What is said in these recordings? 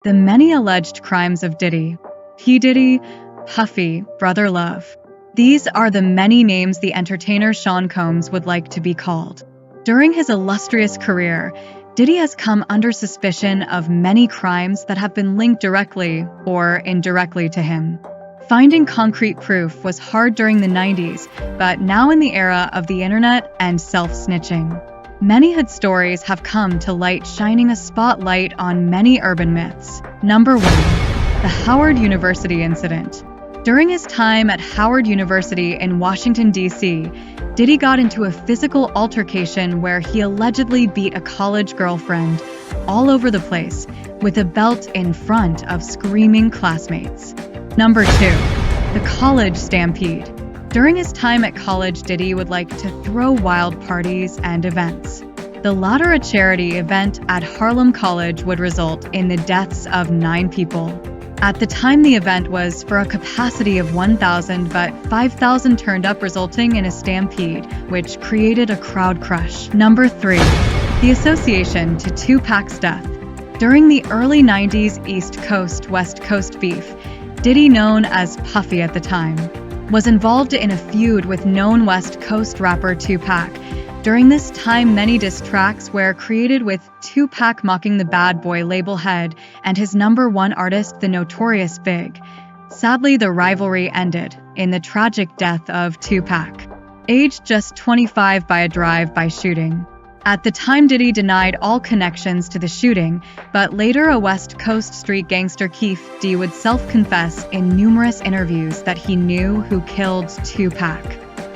The many alleged crimes of Diddy. P Diddy, Puffy, Brother Love. These are the many names the entertainer Sean Combs would like to be called. During his illustrious career, Diddy has come under suspicion of many crimes that have been linked directly or indirectly to him. Finding concrete proof was hard during the 90s, but now in the era of the internet and self-snitching, many hood stories have come to light, shining a spotlight on many urban myths. Number 1. The Howard University Incident. During his time at Howard University in Washington, D.C., Diddy got into a physical altercation where he allegedly beat a college girlfriend all over the place with a belt in front of screaming classmates. Number 2. The College Stampede. During his time at college, Diddy would like to throw wild parties and events. The latter, a charity event at Harlem College, would result in the deaths of 9 people. At the time, the event was for a capacity of 1,000, but 5,000 turned up, resulting in a stampede, which created a crowd crush. Number 3. The association to Tupac's death. During the early 90s East Coast-West Coast beef, Diddy, known as Puffy at the time, was involved in a feud with known West Coast rapper Tupac. During this time, many diss tracks were created with Tupac mocking the Bad Boy label head and his number 1 artist, the Notorious Big. Sadly, the rivalry ended in the tragic death of Tupac, aged just 25, by a drive-by shooting. At the time, Diddy denied all connections to the shooting, but later a West Coast street gangster, Keith D, would self-confess in numerous interviews that he knew who killed Tupac.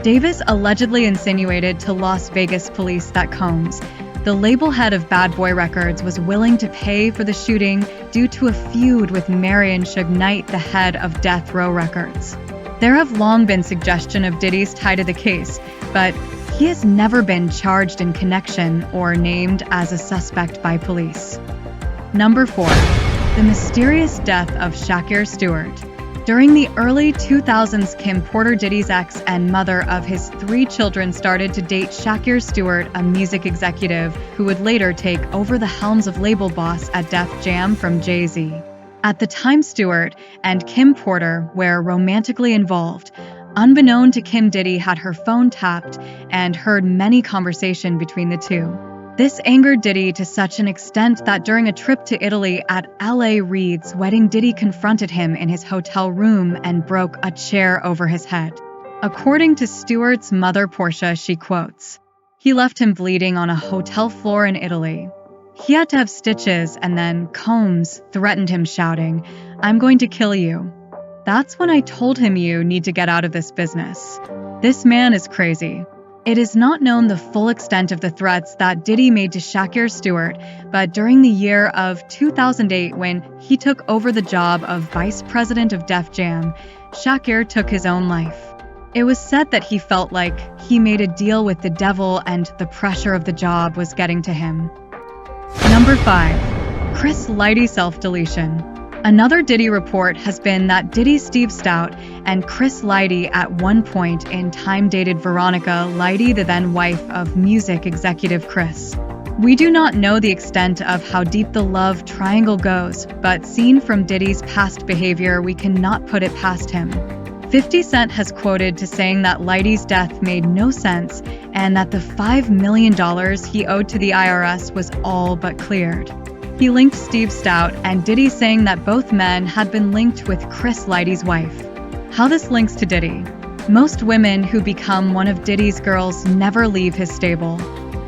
Davis allegedly insinuated to Las Vegas police that Combs, the label head of Bad Boy Records, was willing to pay for the shooting due to a feud with Marion Suge Knight, the head of Death Row Records. There have long been suggestions of Diddy's tie to the case, but he has never been charged in connection or named as a suspect by police. Number 4. The mysterious death of Shakir Stewart. During the early 2000s, Kim Porter, Diddy's ex and mother of his 3 children, started to date Shakir Stewart, a music executive who would later take over the helms of label boss at Def Jam from Jay-Z. At the time, Stewart and Kim Porter were romantically involved. Unbeknown to Kim, Diddy had her phone tapped and heard many conversations between the two. This angered Diddy to such an extent that during a trip to Italy at L.A. Reid's wedding, Diddy confronted him in his hotel room and broke a chair over his head. According to Stewart's mother, Portia, she quotes, "He left him bleeding on a hotel floor in Italy. He had to have stitches, and then Combs threatened him, shouting, 'I'm going to kill you.' That's when I told him, you need to get out of this business. This man is crazy." It is not known the full extent of the threats that Diddy made to Shakir Stewart, but during the year of 2008, when he took over the job of vice president of Def Jam, Shakir took his own life. It was said that he felt like he made a deal with the devil and the pressure of the job was getting to him. Number 5. Chris Lighty self-deletion. Another Diddy report has been that Diddy, Steve Stoute, and Chris Lighty at one point in time dated Veronica Lighty, the then wife of music executive Chris. We do not know the extent of how deep the love triangle goes, but seen from Diddy's past behavior, we cannot put it past him. 50 Cent has quoted to saying that Lighty's death made no sense and that the $5 million he owed to the IRS was all but cleared. He linked Steve Stoute and Diddy, saying that both men had been linked with Chris Lighty's wife. How this links to Diddy. Most women who become one of Diddy's girls never leave his stable.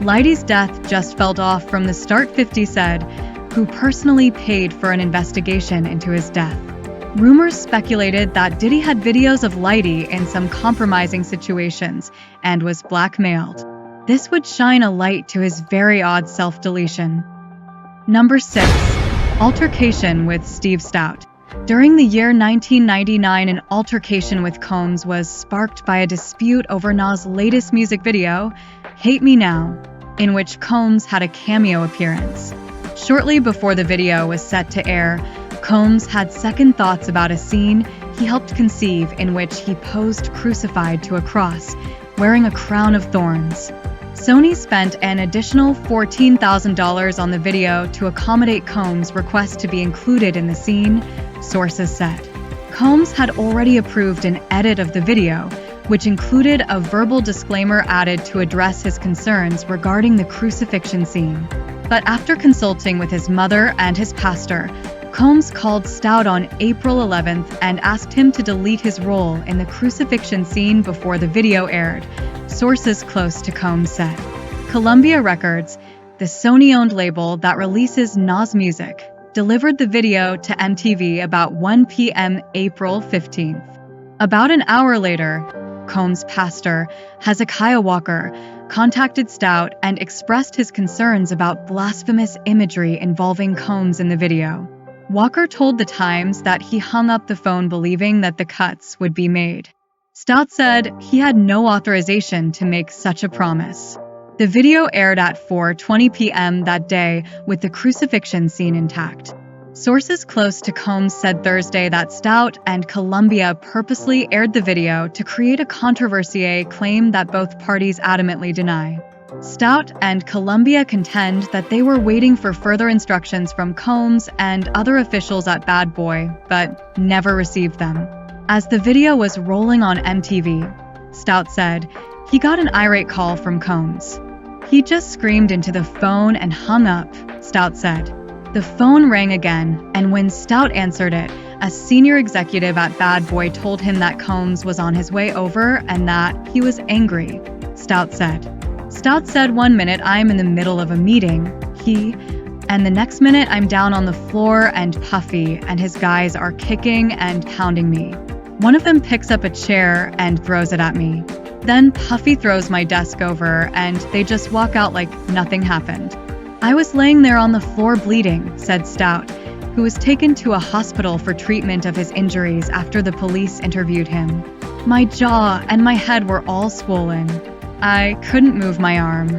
Lighty's death just felt off from the start, 50 said, who personally paid for an investigation into his death. Rumors speculated that Diddy had videos of Lighty in some compromising situations and was blackmailed. This would shine a light to his very odd self-deletion. Number 6. Altercation with Steve Stoute. During the year 1999, an altercation with Combs was sparked by a dispute over Nas' latest music video, Hate Me Now, in which Combs had a cameo appearance. Shortly before the video was set to air, Combs had second thoughts about a scene he helped conceive in which he posed crucified to a cross, wearing a crown of thorns. Sony spent an additional $14,000 on the video to accommodate Combs' request to be included in the scene, sources said. Combs had already approved an edit of the video, which included a verbal disclaimer added to address his concerns regarding the crucifixion scene. But after consulting with his mother and his pastor, Combs called Stout on April 11th and asked him to delete his role in the crucifixion scene before the video aired, sources close to Combs said. Columbia Records, the Sony-owned label that releases Nas music, delivered the video to MTV about 1 p.m. April 15th. About an hour later, Combs' pastor, Hezekiah Walker, contacted Stout and expressed his concerns about blasphemous imagery involving Combs in the video. Walker told The Times that he hung up the phone believing that the cuts would be made. Stout said he had no authorization to make such a promise. The video aired at 4:20 p.m. that day with the crucifixion scene intact. Sources close to Combs said Thursday that Stout and Columbia purposely aired the video to create a controversy, a claim that both parties adamantly deny. Stout and Columbia contend that they were waiting for further instructions from Combs and other officials at Bad Boy, but never received them. As the video was rolling on MTV, Stout said he got an irate call from Combs. He just screamed into the phone and hung up, Stout said. The phone rang again, and when Stout answered it, a senior executive at Bad Boy told him that Combs was on his way over and that he was angry, Stout said. Stout said 1 minute I'm in the middle of a meeting, and the next minute I'm down on the floor and Puffy and his guys are kicking and pounding me. One of them picks up a chair and throws it at me. Then Puffy throws my desk over and they just walk out like nothing happened. I was laying there on the floor bleeding, said Stout, who was taken to a hospital for treatment of his injuries after the police interviewed him. My jaw and my head were all swollen. I couldn't move my arm.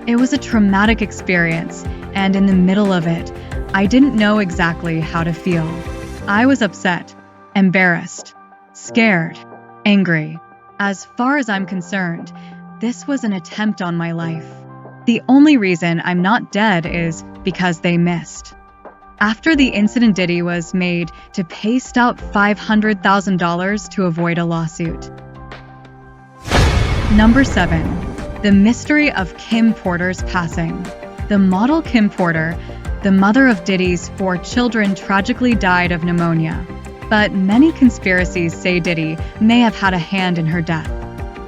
It was a traumatic experience, and in the middle of it, I didn't know exactly how to feel. I was upset, embarrassed, scared, angry. As far as I'm concerned, this was an attempt on my life. The only reason I'm not dead is because they missed. After the incident, Diddy was made to pay Stout $500,000 to avoid a lawsuit. Number 7. The mystery of Kim Porter's passing. The model Kim Porter, the mother of Diddy's 4 children, tragically died of pneumonia. But many conspiracies say Diddy may have had a hand in her death.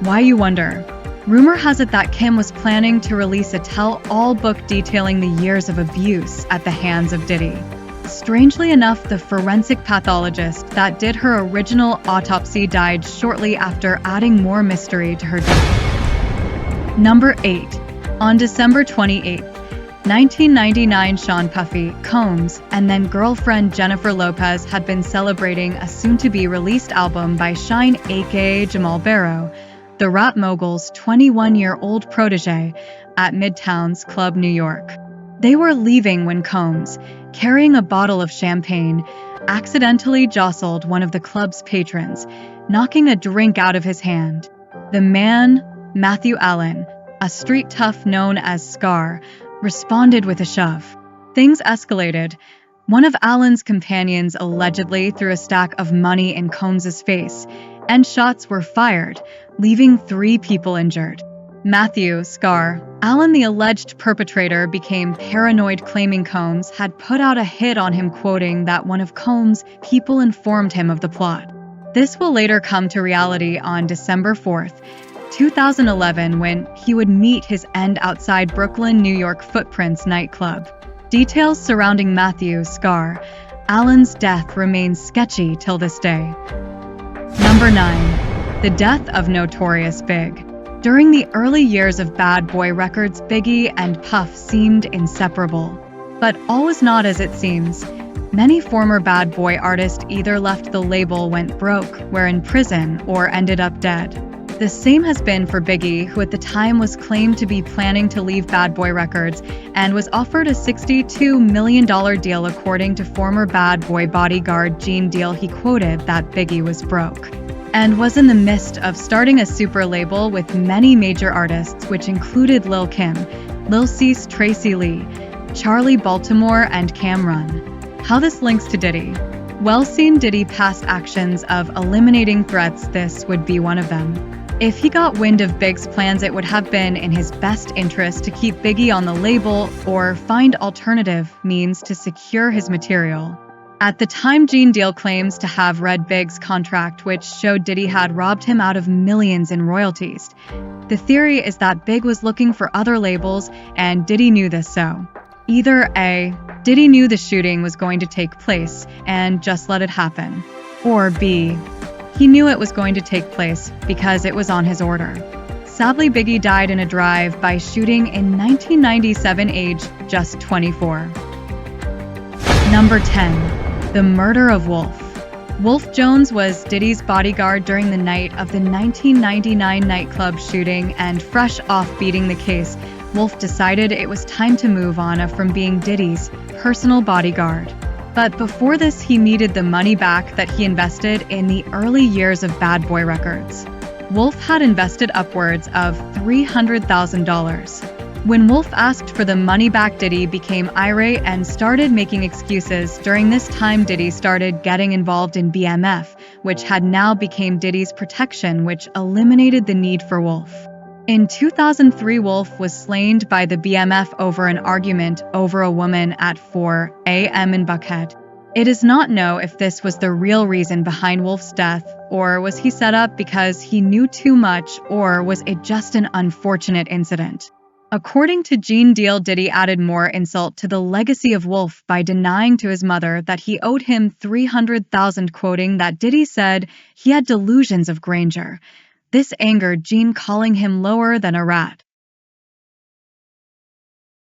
Why, you wonder? Rumor has it that Kim was planning to release a tell-all book detailing the years of abuse at the hands of Diddy. Strangely enough, the forensic pathologist that did her original autopsy died shortly after, adding more mystery to her death. Number 8. On December 28, 1999, Sean Puffy Combs and then girlfriend Jennifer Lopez had been celebrating a soon-to-be-released album by Shine aka Jamal Barrow, the rap mogul's 21-year-old protege, at Midtown's Club New York. They were leaving when Combs, carrying a bottle of champagne, accidentally jostled one of the club's patrons, knocking a drink out of his hand. The man, Matthew Allen, a street tough known as Scar, responded with a shove. Things escalated. One of Allen's companions allegedly threw a stack of money in Combs' face, and shots were fired, leaving 3 people injured. Matthew, Scar, Allen, the alleged perpetrator, became paranoid, claiming Combs had put out a hit on him, quoting that one of Combs' people informed him of the plot. This will later come to reality on December 4th, 2011, when he would meet his end outside Brooklyn, New York Footprints nightclub. Details surrounding Matthew, Scar, Allen's death remain sketchy till this day. Number 9. The death of Notorious Big. During the early years of Bad Boy Records, Biggie and Puff seemed inseparable. But all was not as it seems. Many former Bad Boy artists either left the label, went broke, were in prison, or ended up dead. The same has been for Biggie, who at the time was claimed to be planning to leave Bad Boy Records and was offered a $62 million deal. According to former Bad Boy bodyguard Gene Deal, he quoted that Biggie was broke. and was in the midst of starting a super label with many major artists, which included Lil' Kim, Lil Cease, Tracy Lee, Charlie Baltimore, and Cameron. How this links to Diddy? Well, seen Diddy past actions of eliminating threats, this would be one of them. If he got wind of Big's plans, it would have been in his best interest to keep Biggie on the label or find alternative means to secure his material. At the time, Gene Deal claims to have read Big's contract, which showed Diddy had robbed him out of millions in royalties. The theory is that Big was looking for other labels and Diddy knew this, so either A, Diddy knew the shooting was going to take place and just let it happen, or B, he knew it was going to take place because it was on his order. Sadly, Biggie died in a drive-by shooting in 1997, aged just 24. Number 10. The murder of Wolf. Wolf Jones was Diddy's bodyguard during the night of the 1999 nightclub shooting, and fresh off beating the case, Wolf decided it was time to move on from being Diddy's personal bodyguard. But before this, he needed the money back that he invested in the early years of Bad Boy Records. Wolf had invested upwards of $300,000. When Wolf asked for the money back, Diddy became irate and started making excuses. During this time, Diddy started getting involved in BMF, which had now become Diddy's protection, which eliminated the need for Wolf. In 2003, Wolf was slain by the BMF over an argument over a woman at 4 a.m. in Buckhead. It is not known if this was the real reason behind Wolf's death, or was he set up because he knew too much, or was it just an unfortunate incident. According to Gene Deal, Diddy added more insult to the legacy of Wolf by denying to his mother that he owed him $300,000, quoting that Diddy said he had delusions of grandeur. This angered Gene, calling him lower than a rat.